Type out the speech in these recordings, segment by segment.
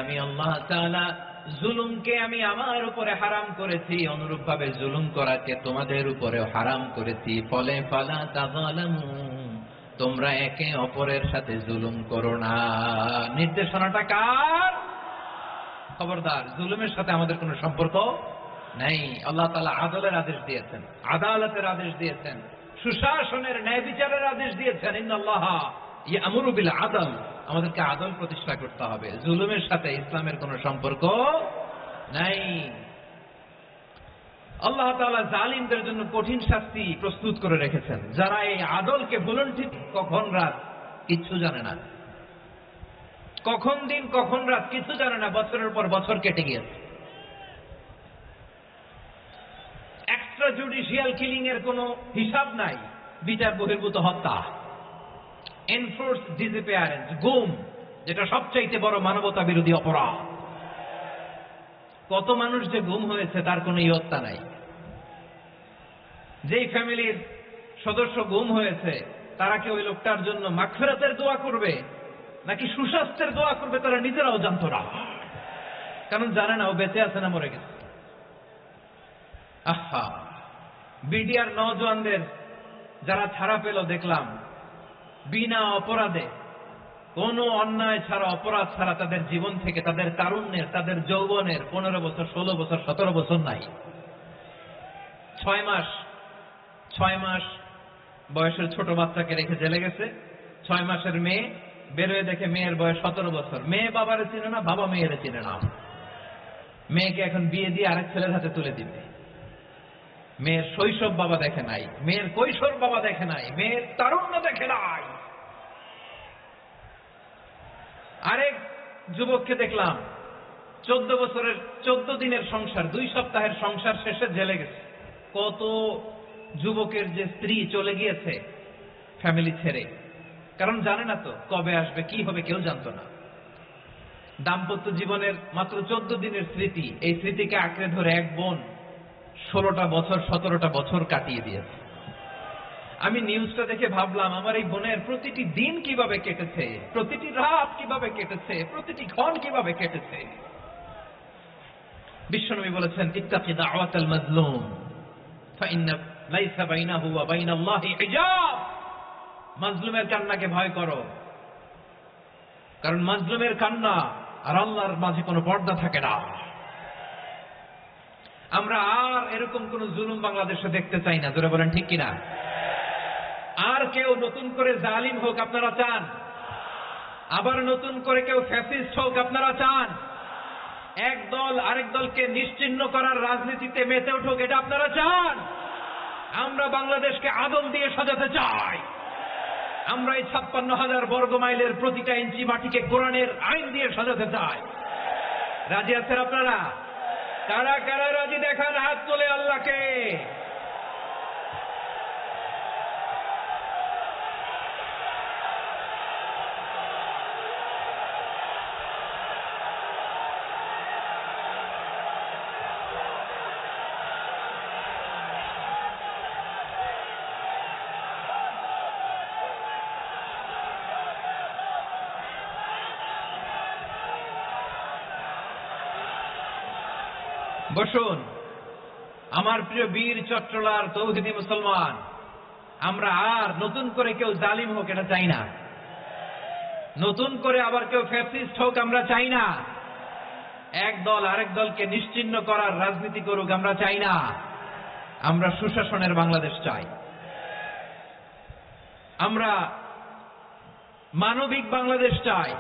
আমি আল্লাহ তাআলা জুলুমকে আমি আমার উপরে হারাম করেছি, অনুরূপ ভাবে জুলুম করাকে তোমাদের উপরেও হারাম করেছি। ফলে ফালা তাযালামু, তোমরা একে অপরের সাথে জুলুম করো না। নির্দেশনাটা কার? খবরদার, জুলুমের সাথে আমাদের কোনো সম্পর্ক নাই। আল্লাহ তাআলা আদলের আদেশ দিয়েছেন, আদালতের আদেশ দিয়েছেন, সুশাসনের, ন্যায় বিচারের আদেশ দিয়েছেন। ইন্নাল্লাহা ইয়ামুরু বিল আদল, আমাদেরকে আদল প্রতিষ্ঠা করতে হবে। জুলুমের সাথে ইসলামের কোনো সম্পর্ক নাই। আল্লাহ তাআলা জালিমদের জন্য কঠিন শাস্তি প্রস্তুত করে রেখেছেন। যারা এই আদলকে ভুলন, ঠিক কখন রাত কিচ্ছু জানে না, কখন দিন কখন রাত কিছু জানে না, বছরের পর বছর কেটে গিয়েছে। এক্সট্রা জুডিশিয়াল কিলিং এর কোনো হিসাব নাই। বিচার বহির্ভূত হত্যা, এনফোর্স ডিসঅ্যাপিয়ারেন্স, গুম, যেটা সবচাইতে বড় মানবতা বিরোধী অপরাধ। কত মানুষ যে গুম হয়েছে তার কোনো ইয়ত্তা নাই। যেই ফ্যামিলির সদস্য গুম হয়েছে তারা কি ওই লোকটার জন্য মাগফিরাতের দোয়া করবে নাকি সুস্বাস্থ্যের দোয়া করবে তারা নিজেরাও জানতো না, কারণ জানে না ও বেঁচে আছে না মরে গেছে। আহা, বিডিআর নওজোয়ানদের যারা ছাড়া পেল দেখলাম, বিনা অপরাধে, কোনো অন্যায় ছাড়া, অপরাধ ছাড়া তাদের জীবন থেকে, তাদের তারুণ্যের, তাদের যৌবনের 15 বছর, 16 বছর, 17 বছর নাই। 6 মাস বয়সের ছোট বাচ্চাকে রেখে জেলে গেছে। 6 মাসের মেয়ে বেরোয় দেখে মেয়ের বয়স 17 বছর। মেয়ে বাবারে চিনে না, বাবা মেয়েরে চিনে না। মেয়েকে এখন বিয়ে দিয়ে আরেক ছেলের হাতে তুলে দিবে। মেয়ের শৈশব বাবা দেখে নাই, মেয়ের কৈশোর বাবা দেখে নাই, মেয়ের তারুণ্য দেখে নাই। আরেক যুবককে দেখলাম 14 বছরের 14 দিনের সংসার, 2 সপ্তাহের সংসার শেষে জেলে গেছে। কত যুবকের যে স্ত্রী চলে গিয়েছে ফ্যামিলি ছেড়ে, কারণ জানে না তো কবে আসবে, কি হবে, কেউ জানতো না। দাম্পত্য জীবনের মাত্র 14 দিনের স্মৃতি, এই স্মৃতিকে আঁকড়ে ধরে এক বোন 16টা বছর, 17টা বছর কাটিয়ে দিয়েছে। আমি নিউজটা দেখে ভাবলাম, আমার এই বোনের প্রতিটি দিন কিভাবে কেটেছে, প্রতিটি রাত কিভাবে কেটেছে, প্রতিটি ক্ষণ কিভাবে কেটেছে। বিশ্বনবী বলেছেন, ইত্তাকি দাওয়াতাল মাজলুম ফাইন্না লাইসা বাইনাহু ওয়া বাইনাল্লাহি হিজাব। মাজলুমের কান্নাকে ভয় করো, কারণ মাজলুমের কান্না আর আল্লাহর মাঝে কোনো পর্দা থাকে না। আমরা আর এরকম কোন জুলুম বাংলাদেশে দেখতে চাই না। জোরে বলেন ঠিক কিনা? আর কেউ নতুন করে জালিম হোক আপনারা চান? আবার নতুন করে কেউ ফ্যাসিস্ট হোক আপনারা চান? এক দল আরেক দলকে নিশ্চিহ্ন করার রাজনীতিতে মেতে উঠুক, এটা আপনারা চান? আমরা বাংলাদেশকে আদল দিয়ে সাজাতে চাই। আমরা এই 56,000 বর্গ মাইলের প্রতিটা ইঞ্চি মাটিকে কোরআনের আইন দিয়ে সাজাতে চাই। রাজি আছেন আপনারা? কারা কারা রাজি দেখান হাত তোলে আল্লাহকে। বসুন, আমার প্রিয় বীর চট্টলার তৌহিদি মুসলমান, আমরা আর নতুন করে কেউ জালিম হোক এটা চাই না। নতুন করে আবার কেউ ফ্যাসিস্ট হোক আমরা চাই না। এক দল আরেক দলকে নিশ্চিহ্ন করার রাজনীতি করুক আমরা চাই না। আমরা সুশাসনের বাংলাদেশ চাই। আমরা মানবিক বাংলাদেশ চাই।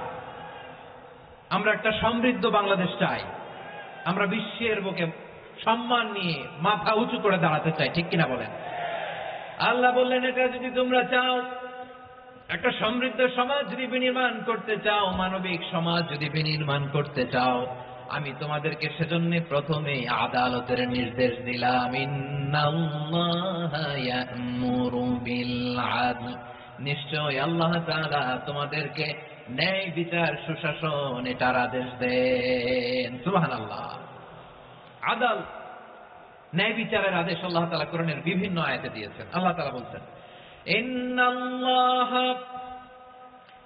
আমরা একটা সমৃদ্ধ বাংলাদেশ চাই। আমরা বিশ্বের বুকে সম্মান নিয়ে মাথা উঁচু করে দাঁড়াতে চাই, ঠিক কিনা বলেন? আল্লাহ বললেন, এটা যদি তোমরা চাও, একটা সমৃদ্ধ সমাজ যদি বিনির্মাণ করতে চাও, মানবিক সমাজ যদি বিনির্মাণ করতে চাও, আমি তোমাদেরকে সেজন্য প্রথমে আদালতের নির্দেশ দিলাম। ইন্নাল্লাহা ইয়া'মুরু বিল আদল, নিশ্চয় আল্লাহ তাআলা তোমাদেরকে ন্যায় বিচার, সুশাসন এটার আদেশ দেন। সুবহানাল্লাহ। আদাল, ন্যায় বিচারের আদেশ আল্লাহ তাআলা কোরআনের বিভিন্ন আয়াতে দিয়েছেন। আল্লাহ তাআলা বলছেন, ইন্নাল্লাহা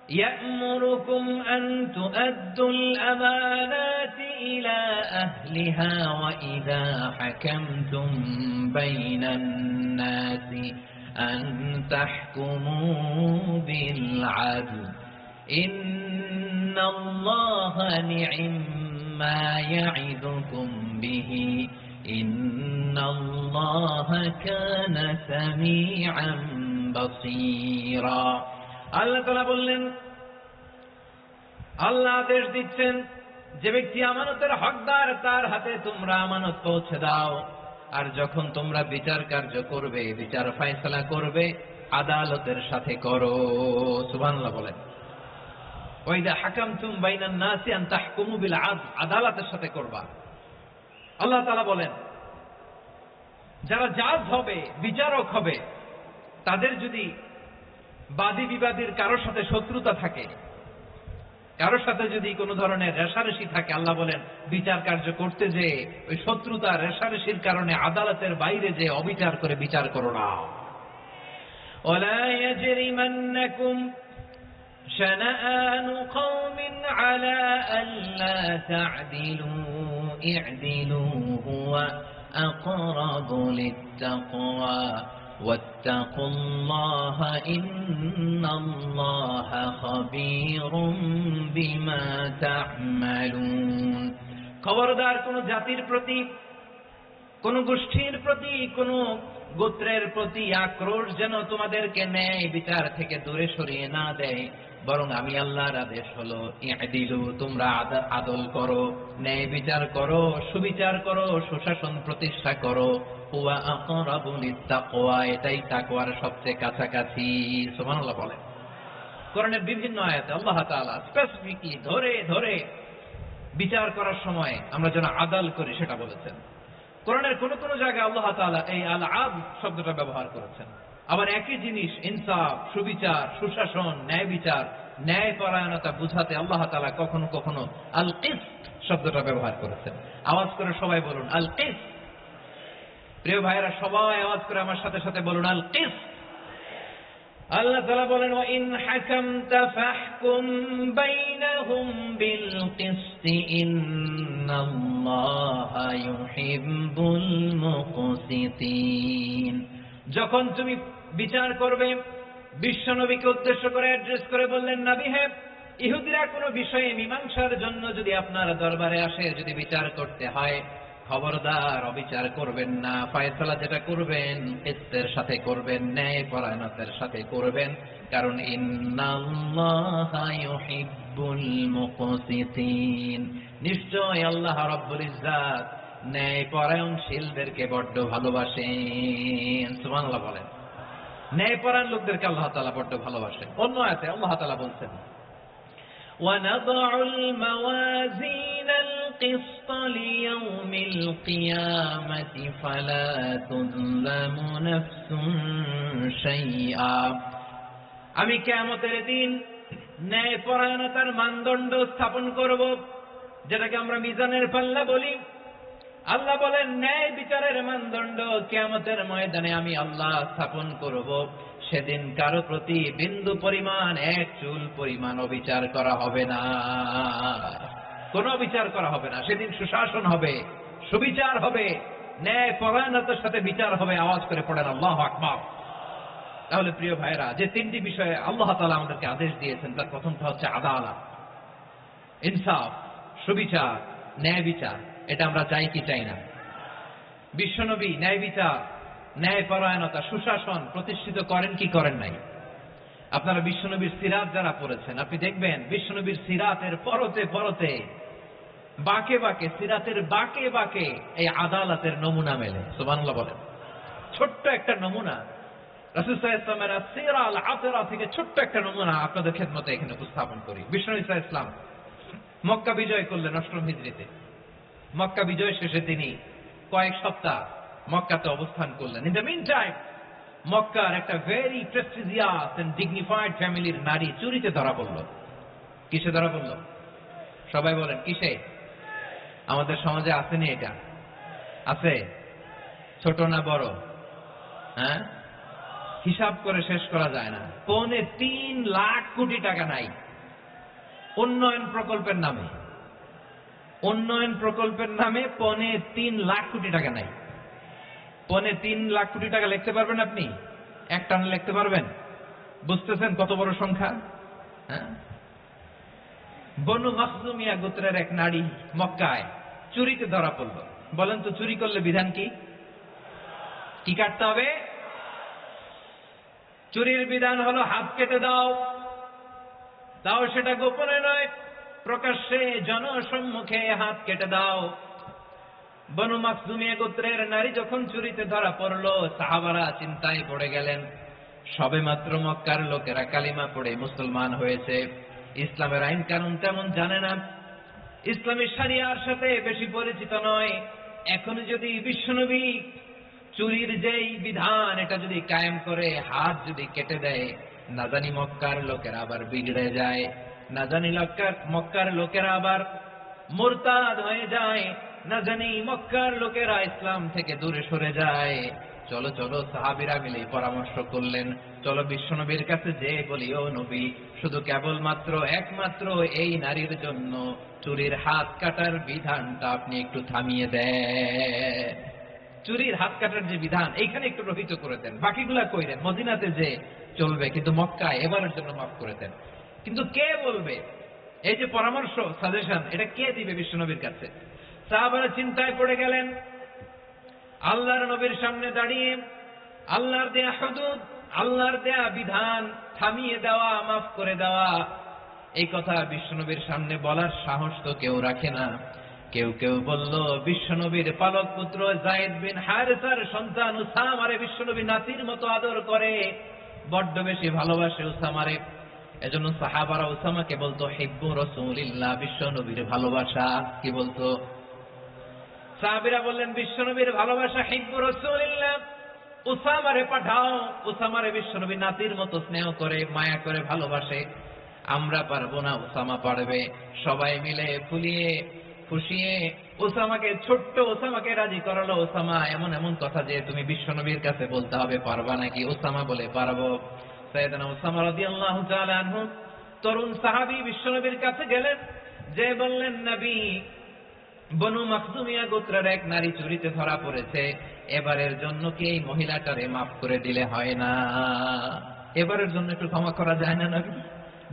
يأمركم أن تؤدوا الأمانات إلى أهلها وإذا حكمتم بين الناس أن تحكموا بالعدل إن الله نعم ما يعظكم به إن الله كان سميعا بصيرا আল্লাহ তাআলা বললেন, আল্লাহ আদেশ দিচ্ছেন যে ব্যক্তি আমানতের হকদার তার হাতে তোমরা আমানত পৌঁছে দাও। আর যখন তোমরা বিচার কার্য করবে, বিচার ফয়সালা করবে, আদালতের সাথে করো। সুবহানাল্লাহ বলেন। ওয়াইদা হাকামতুম বাইনান নাসি আন তাহকুমু বিল আদল, আদালতের সাথে করবা। আল্লাহ তাআলা বলেন যারা জাজ হবে, বিচারক হবে, তাদের যদি বাদী বিবাদীর কারোর সাথে শত্রুতা থাকে, কারোর সাথে যদি কোনো ধরনের রেষারেষি থাকে, আল্লাহ বলেন বিচার কার্য করতে যে ওই শত্রুতা রেষারেষির কারণে আদালতের বাইরে যে অবিচার করে বিচার করো না। ওয়ালা ইয়াজরিমান্নাকুম শানাআনু কওমিন আলা আল্লা তা'দিলু ই'দিলু হুয়া আকরাবু লিত-তাকওয়া واتقوا الله إن الله خبير بما تعملون। খবরদার কোন জাতির প্রতি, কোন গোষ্ঠীর প্রতি, কোন গোত্রের প্রতি আক্রোশ যেন তোমাদেরকে ন্যায় বিচার থেকে দূরে সরিয়ে না দেয়, বরং আমি আল্লাহর আদেশ হলো ই'দিলু, তোমরা আদল করো, ন্যায় বিচার করো, সুবিচার করো, সুশাসন প্রতিষ্ঠা করো। হুয়া আকরাবু লিত-তাকওয়া, এটাই তাকওয়ার সবচেয়ে কাছাকাছি। সুবহানাল্লাহ বলেন। কোরআনের বিভিন্ন আয়াতে আল্লাহ তাআলা স্পেসিফিকলি ধরে ধরে বিচার করার সময় আমরা যেন আদাল করি সেটা বলেছেন। কোরআনের কোন কোন জায়গায় আল্লাহ তাআলা এই আল-আদল শব্দটা ব্যবহার করেছেন। আবার একই জিনিস ইনসাফ, সুবিচার, সুশাসন, ন্যায় বিচার, ন্যায় পরায়ণতা বুঝাতে আল্লাহ তাআলা কখনো কখনো আল-কিসত শব্দটা ব্যবহার করেছেন। আওয়াজ করে সবাই বলুন আল-কিসত। প্রিয় ভাইরা সবাই আওয়াজ করে আমার সাথে সাথে বলুন আল-কিসত। আল্লাহ তাআলা বলেন ওয়া ইন হাকামতা ফাহকুম বাইনাহুম বিল কিসতি ইন্নাল্লাহা ইউহিব্বুল মুকসিতিন। যখন তুমি বিচার করবে, বিশ্বনবীকে উদ্দেশ্য করে অ্যাড্রেস করে বললেন, নবী হে, ইহুদিরা কোনো বিষয়ে মীমাংসার জন্য যদি আপনার দরবারে আসে, যদি বিচার করতে হয়, খবরদার অবিচার করবেন না। ফয়সালা যেটা করবেন কিসতের সাথে করবেন, ন্যায় পরায়ণতার সাথে করবেন, কারণ ইন্নাল্লাহা ইউহিব্বুল মুকসিতিন, নিশ্চয় আল্লাহ রাব্বুল ইজ্জাত ন্যায় পরায়ণশীলদেরকে বড্ড ভালোবাসেন। সুবহানাল্লাহ বলেন। ন্যায় পরায়ণ লোকদেরকে আল্লাহ তাআলা বড্ড ভালোবাসেন। অন্য আয়াতে আল্লাহ তাআলা বলছেন وَنَضَعُ الْمَوَازِينَ الْقِسْطَ لِيَوْمِ الْقِيَامَةِ فَلَا تُظْلَمُ نَفْسٌ شَيْئًا। আমি কিয়ামতের দিন ন্যায় পরায়ণতার মানদণ্ড স্থাপন করব, যেটাকে আমরা মিজানের পাল্লা বলি। আল্লাহ বলেন ন্যায় বিচারের মানদণ্ড কিয়ামতের ময়দানে আমি আল্লাহ স্থাপন করব। সেদিন কারো প্রতি বিন্দু পরিমাণ, এক চুল পরিমাণ অবিচার করা হবে না, কোনো বিচার করা হবে না। সেদিন সুশাসন হবে, সুবিচার হবে, ন্যায় পরায়ণতার সাথে বিচার হবে। আওয়াজ করে পড়েন আল্লাহু আকবার। তাহলে প্রিয় ভাইরা, যে তিনটি বিষয়ে আল্লাহ তাআলা আমাদেরকে আদেশ দিয়েছেন, তার প্রথমটা হচ্ছে আদালত, ইনসাফ, সুবিচার, ন্যায় বিচার। এটা আমরা চাই কি চাই না? বিশ্বনবী ন্যায় বিচার, ন্যায় পরায়ণতা, সুশাসন প্রতিষ্ঠিত করেন কি করেন নাই? আপনারা বিশ্বনবীর সিরাত যারা পড়েছেন, আপনি দেখবেন বিশ্বনবীর সিরাতের পরতে পরতে, বাঁকে বাঁকে, সিরাতের বাঁকে বাঁকে এই আদালতের নমুনা মেলে। সুবহানাল্লাহ বলেন। ছোট্ট একটা নমুনা রাসূল সাল্লাল্লাহু আলাইহি ওয়াসাল্লামের সিরা আল আতরা থেকে ছোট্ট একটা নমুনা আপনাদের খেদমতে এখানে উপস্থাপন করি। বিশ্বনবী সাল্লাল্লাহু আলাইহি ওয়াসাল্লাম মক্কা বিজয় করলেন ৮ম হিজরিতে। মক্কা বিজয় শেষে তিনি কয়েক সপ্তাহ মক্কাতে অবস্থান করলেন। ইন দ্য মিন টাইম মক্কার একটা ভেরি প্রেস্টিজিয়াস এন্ড ডিগনিফাইড ফ্যামিলির নারী চুরিতে ধরা পড়ল। কিসে ধরা পড়ল? সবাই বলেন কিসে? আমাদের সমাজে আসেনি এটা? আছে? ছোট না বড়? হ্যাঁ, হিসাব করে শেষ করা যায় না। 3.25 কোটি টাকা নাই উন্নয়ন প্রকল্পের নামে। উন্নয়ন প্রকল্পের নামে 3.25 কোটি টাকা নাই। 3.25 কোটি টাকা লিখতে পারবেন আপনি? এক টানে লিখতে পারবেন? বুঝতেছেন কত বড় সংখ্যা? হ্যাঁ, বনু মাখজুমিয়া গোত্রের এক নারী মক্কায় চুরিতে ধরা পড়ল। বলেন তো চুরি করলে বিধান কি? কি কাটতে হবে? চুরির বিধান হলো হাত কেটে দাও। তাও সেটা গোপনে নয়, প্রকাশ্যে জনসম্মুখে হাত কেটে দাও। বনু মাখজুমিয়া গোত্রের নারী যখন চুরিতে ধরা পড়ল, সাহাবারা চিন্তায় পড়ে গেলেন। সবেমাত্র মক্কার লোকেরা কালিমা পড়ে মুসলমান হয়েছে, ইসলামের আইন কানুন তেমন জানে না, ইসলামী শরিয়ার সাথে বেশি পরিচিত নয়। এখন যদি বিশ্বনবী চুরির যেই বিধান এটা যদি কায়েম করে হাত যদি কেটে দেয়, না জানি মক্কার লোকেরা আবার বিগড়ে যায়, না জানি মক্কার লোকেরা আবার মুরতাদ হয়ে যায়, না জানি মক্কার লোকেরা ইসলাম থেকে দূরে সরে যায়। চলো চলো, সাহাবীরা মিলে পরামর্শ করলেন, চলো বিশ্বনবীর কাছে যে বলি, ও নবী, শুধু কেবলমাত্র একমাত্র এই নারীর জন্য চুরির হাত কাটার বিধানটা আপনি একটু থামিয়ে দেন। চুরির হাত কাটার যে বিধান এইখানে একটু রহিত করে দেন, বাকিগুলা কইরেন মদিনাতে যে চলবে, কিন্তু মক্কায় এবারের জন্য মাফ করে দেন। কিন্তু কে বলবে? এই যে পরামর্শ, সাজেশন, এটা কে দিবে বিশ্বনবীর কাছে? সাহাবারা চিন্তায় পড়ে গেলেন। আল্লাহর নবীর সামনে দাঁড়িয়ে আল্লাহর দেয়া হুদুদ, আল্লাহর দেয়া বিধান থামিয়ে দেওয়া, মাফ করে দেওয়া, এই কথা বিশ্বনবীর সামনে বলার সাহস তো কেউ রাখে না। কেউ কেউ বলল, বিশ্বনবীর পালক পুত্র যায়েদ বিন হারেসার সন্তান উসামারে বিশ্বনবী নাতির মতো আদর করে, বড্ড বেশি ভালোবাসে উসামারে। এজন্য সাহাবারা উসামাকে বলতো হিব্বু রাসূলিল্লাহ, বিশ্বনবীর ভালোবাসা। কি বলতো? সাহাবীরা বললেন, বিশ্বনবীর ভালোবাসা হিব্বু রাসূলিল্লাহ, উসামারে পাঠাও। উসামারে বিশ্বনবী নাতির মতো স্নেহ করে, মায়া করে ভালোবাসে। আমরা পারবো না, উসামা পারবে। সবাই মিলে ফুলিয়ে খুশিয়ে উসামাকে, ছোট্ট উসামাকে রাজি করালো। উসামা এমন এমন কথা যে তুমি বিশ্বনবীর কাছে বলতে হবে, পারবা নাকি? উসামা বলে, পারবো। সাইয়েদনা উসামা রাদিয়াল্লাহু তাআলা আনহু তরুণ সাহাবী বিশ্বনবীর কাছে গেলেন, যে বললেন, নবী, বনু মাখজুমিয়া গোত্রের এক নারী চুরিতে ধরা পড়েছে, এবারের জন্য কি এই মহিলাটারে মাফ করে দিলে হয় না? এবারের জন্য একটু ক্ষমা করা যায় না নবী?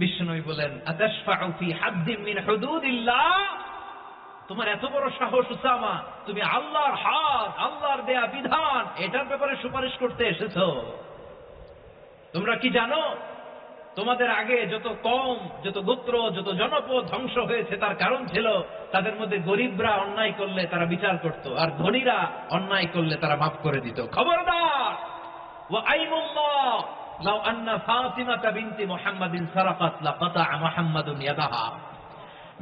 বিশ্বনবী বলেন, আতাশফাউ ফি হাদ্দিন মিন হুদুদিল্লাহ, তোমার এত বড় সাহস উসামা, তুমি আল্লাহর হাত, আল্লাহর দেয়া বিধান, এটার ব্যাপারে সুপারিশ করতে এসেছো? তোমরা কি জানো তোমাদের আগে যত কম, যত গোত্র, যত জনপদ ধ্বংস হয়েছে তার কারণ ছিল তাদের মধ্যে গরিবরা অন্যায় করলে তারা বিচার করত, আর ধনীরা অন্যায় করলে তারা মাফ করে দিত। খবরদার! ওয়া আইমুল্লাহ লাউ আন্না ফাতিমাতা বিনতি মুহাম্মাদিন সারাকাত লাকাতা মুহাম্মাদুন ইয়াদাহা।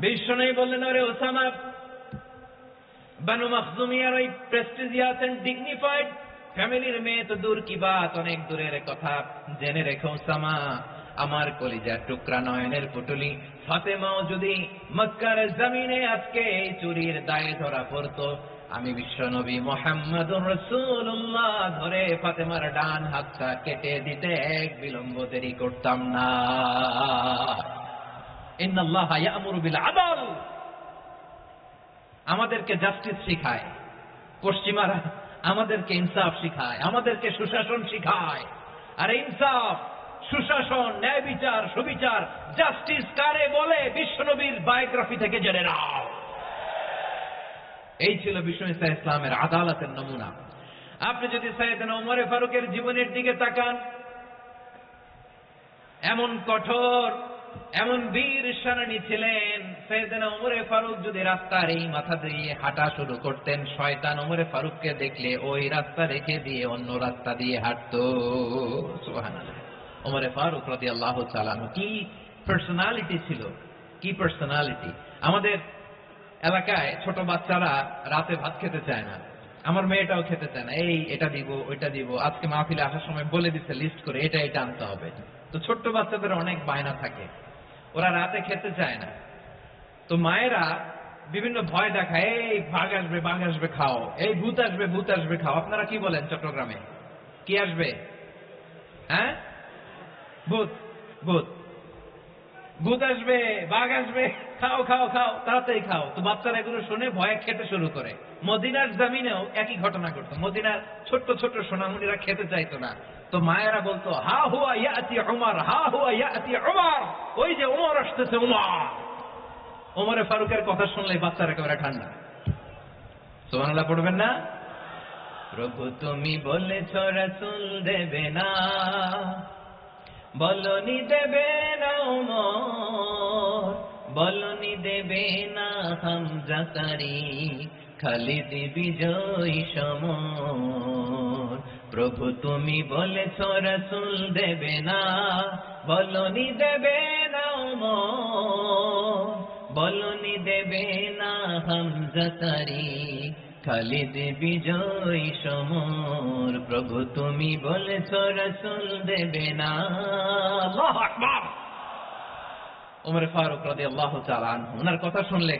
বিশ্বনবী বললেন, আরে ওসামা, বানু মাখজুমিয়ার ওই প্রেস্টিজিয়াস এন্ড ডিগনিফাইড ফ্যামিলির মেয়ে তো দূর কি বাত, অনেক দূরের কথা। জেনে রেখো ওসামা, আমার কলিজার টুকরা, নয়নের পুটুলি ফাতেমাও যদি মক্কার জমিনে আজকে এই চুরির দায়ে ধরা পড়তো, আমি বিশ্বনবী মুহাম্মাদুর রাসূলুল্লাহ ধরে ফাতেমার ডান হাতটা কেটে দিতে এক বিলম্ব দেরি করতাম না। ইন্নাল্লাহা ইয়া'মুরু বিল আদল, আমাদেরকে জাস্টিস শিখায়। পশ্চিমারা আমাদেরকে ইনসাফ শিখায়, আমাদেরকে সুশাসন শিখায়। আর ইনসাফ, সুশাসন, ন্যায় বিচার, সুবিচার, জাস্টিস কারে বলে বিশ্বনবীর বায়োগ্রাফি থেকে জেনে নাও। এই ছিল বিশ্ব ইসলামের আদালতের নমুনা। আপনি যদি সাইয়েদনা ওমর ফারুকের জীবনের দিকে তাকান, এমন কঠোর, এমন বীর সেনানী ছিলেন। সাইয়েদনা ওমর ফারুক যদি রাস্তার এই মাথা দিয়ে হাঁটা শুরু করতেন, শয়তান ওমর ফারুককে দেখলে ওই রাস্তা রেখে দিয়ে অন্য রাস্তা দিয়ে হাঁটতো। সুবহানাল্লাহ। ওমর ফারুক রাদিয়াল্লাহু তাআলা কি পার্সোনালিটি ছিল, কি পার্সোনালিটি! আমাদের এলাকায় ছোট বাচ্চারা রাতে ভাত খেতে চায় না, আমার মেয়েটাও খেতে চায় না। এই এটা দিব, ওইটা দিব, আজকে মাহফিলে আসার সময় বলে দিচ্ছে লিস্ট করে, এটা এটা আনতে হবে। তো ছোট্ট বাচ্চাদের অনেক বায়না থাকে, ওরা রাতে খেতে চায় না। তো মায়েরা বিভিন্ন ভয় দেখায়, এই বাঘ আসবে, বাঘ আসবে খাও, এই ভূত আসবে, ভূত আসবে খাও। আপনারা কি বলেন চট্টগ্রামে? কি আসবে? হ্যাঁ, ভূত ভূত ভূত আসবে, বাঘ আসবে, খাও খাও খাও, তাড়াতাড়ি খাও। তো বাচ্চারা এগুলো শুনে ভয়ে খেতে শুরু করে। মদিনার জমিনেও একই ঘটনা ঘটতো। মদিনার ছোট্ট ছোট্ট সোনামণিরা খেতে চাইতো না। তো মায়েরা বলতো, হা হুয়া ইয়াতি উমর, হা হুয়া ইয়াতি উমর, ওই যে উমর আসতেছে, উমর। ওমরে ফারুকের কথা শুনলে বাচ্চারা একেবারে ঠান্ডা। সুবহানাল্লাহ পড়বেন না? প্রভু তুমি বলেছ রাসূল দেবে না, বলনি দেবে না উমর, বলনি দেবে না হামজা তারি, খালিদ বিজয়ী সমর। প্রভু তুমি বলেছ রাসূল দেবে না, বলনি দেবে না উমর, বলনি দেবে না হামজা তারি, খালিদ বিজয়ী সমর। প্রভু তুমি বলেছ রাসূল দেবে না। আল্লাহু আকবার। ওমর ফারুক রাদিয়াল্লাহু তাআলা আনহু, ওনার কথা শুনলে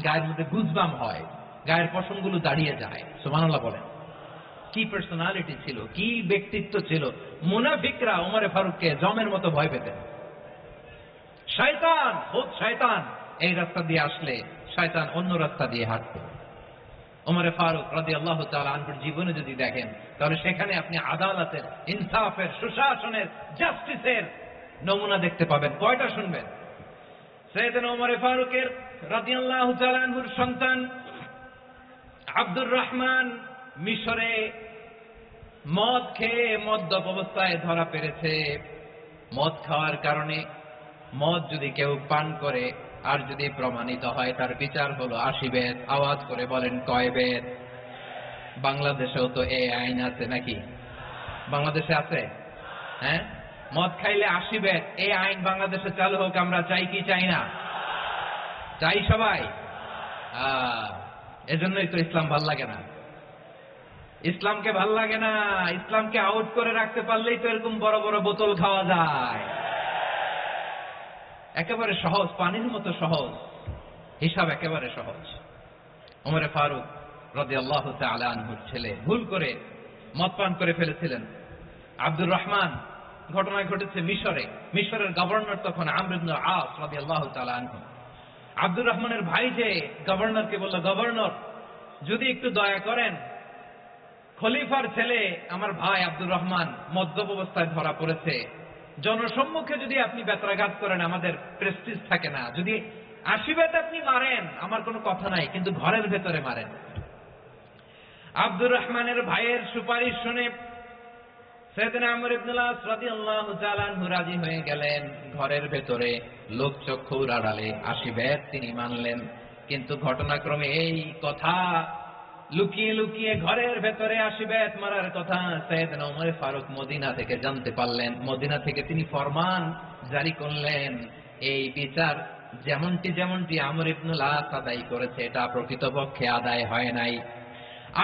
গায়ের মধ্যে গুজবাম হয়, গায়ের পশমগুলো দাঁড়িয়ে যায়। সুবহানাল্লাহ বলেন। কি পার্সোনালিটি ছিল, কি ব্যক্তিত্ব ছিল। মুনাফিকরা ওমর ফারুককে জমের মতো ভয় পেতেন। শয়তান, ভূত শয়তান এই রাস্তা দিয়ে আসলে শয়তান অন্য রাস্তা দিয়ে হাঁটত। ওমর ফারুক রাদিয়াল্লাহু তাআলা আনহুর জীবনে যদি দেখেন, তাহলে সেখানে আপনি আদালতের, ইনসাফের, সুশাসনের, জাস্টিসের নমুনা দেখতে পাবেন। কয়টা শুনবেন? সাইয়েদনা ওমর ফারুকের রাদিয়াল্লাহু তাআলা আনহুর সন্তান আব্দুর রহমান মিশরে মদ খেয়ে মদ্যপ অবস্থায় ধরা পড়েছে। মদ খাওয়ার কারণে, মদ যদি কেউ পান করে আর যদি প্রমাণিত হয়, তার বিচার হলো 80 বেত। আওয়াজ করে বলেন কয় বেত? বাংলাদেশেও তো এই আইন আছে নাকি? বাংলাদেশে আছে? হ্যাঁ, মদ খাইলে 80 বেত, এই আইন বাংলাদেশে চালু হোক। আমরা চাই কি চাই না? চাই সবাই। এজন্যই তো ইসলাম ভাল লাগে না। ইসলামকে ভাল লাগে না। ইসলামকে আউট করে রাখতে পারলেই তো এরকম বড় বড় বোতল খাওয়া যায়। একেবারে সহজ, পানির মতো সহজ, হিসাব একেবারে সহজ। ওমর ফারুক রাদিয়াল্লাহু তাআলা আনহুর ছেলে ভুল করে মদ পান করে ফেলেছিলেন। আব্দুর রহমান, ঘটনা ঘটেছে মিশরে। মিশরের গভর্নর তখন আমর ইবনে আস রাদিয়াল্লাহু তাআলা আনহু। আব্দুর রহমানের ভাই যে গভর্নরকে বলল, গভর্নর যদি একটু দয়া করেন, খলিফার ছেলে আমার ভাই আব্দুর রহমান মদ্যপ অবস্থায় ধরা পড়েছে, জনসম্মুখে যদি আপনি বেত্রাঘাত করেন আমাদের প্রেস্টিজ থাকে না, যদি 80 বেত আপনি মারেন আমার কোনো কথা নাই, কিন্তু ঘরের ভেতরে মারেন। আব্দুর রহমানের ভাইয়ের সুপারিশ শুনে সাইয়েদনা আমর ইবনে আস রাদিয়াল্লাহু তাআলা আনহু রাজি হয়ে গেলেন। ঘরের ভেতরে লোকচক্ষুর আড়ালে 80 বেত তিনি মানলেন। কিন্তু ঘটনাক্রমে এই কথা লুকিয়ে লুকিয়ে ঘরের ভেতরে 80 বেত মারার কথা সাইয়েদনা ওমর ফারুক মদিনা থেকে জানতে পারলেন। মদিনা থেকে তিনি ফরমান জারি করলেন, এই বিচার যেমনটি আমর ইবনে আস আদায় করেছে, এটা প্রকৃতপক্ষে আদায় হয় নাই।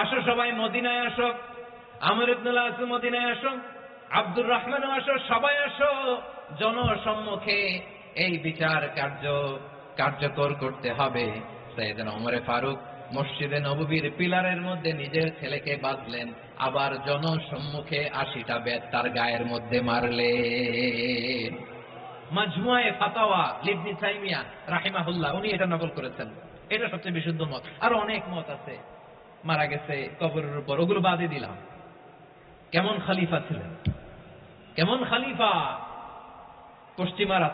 আসো সবাই মদিনায় আসো, আমর ইবনে আস মদিনায় আসো, আব্দুর রহমানও আসো, সবাই আসো, জনসম্মুখে এই বিচার কার্যকর করতে হবে। সাইয়েদনা ওমর ফারুক মসজিদে নববীর পিলারের মধ্যে নিজের ছেলেকে বাঁধলেন, আবার জনসম্মুখে 80টা বেত তার গায়ের মধ্যে মারলেন। মাজমুয়ে ফাতাওয়া ইবনে তাইমিয়া রাহিমাহুল্লাহ উনি এটা নকল করেছেন। এটা সবচেয়ে বিশুদ্ধ মত। আরো অনেক মত আছে, মারা গেছে কবরের উপর, ওগুলো বাদে দিলাম। কেমন খলিফা ছিলেন, কেমন খলিফা! পশ্চিমারা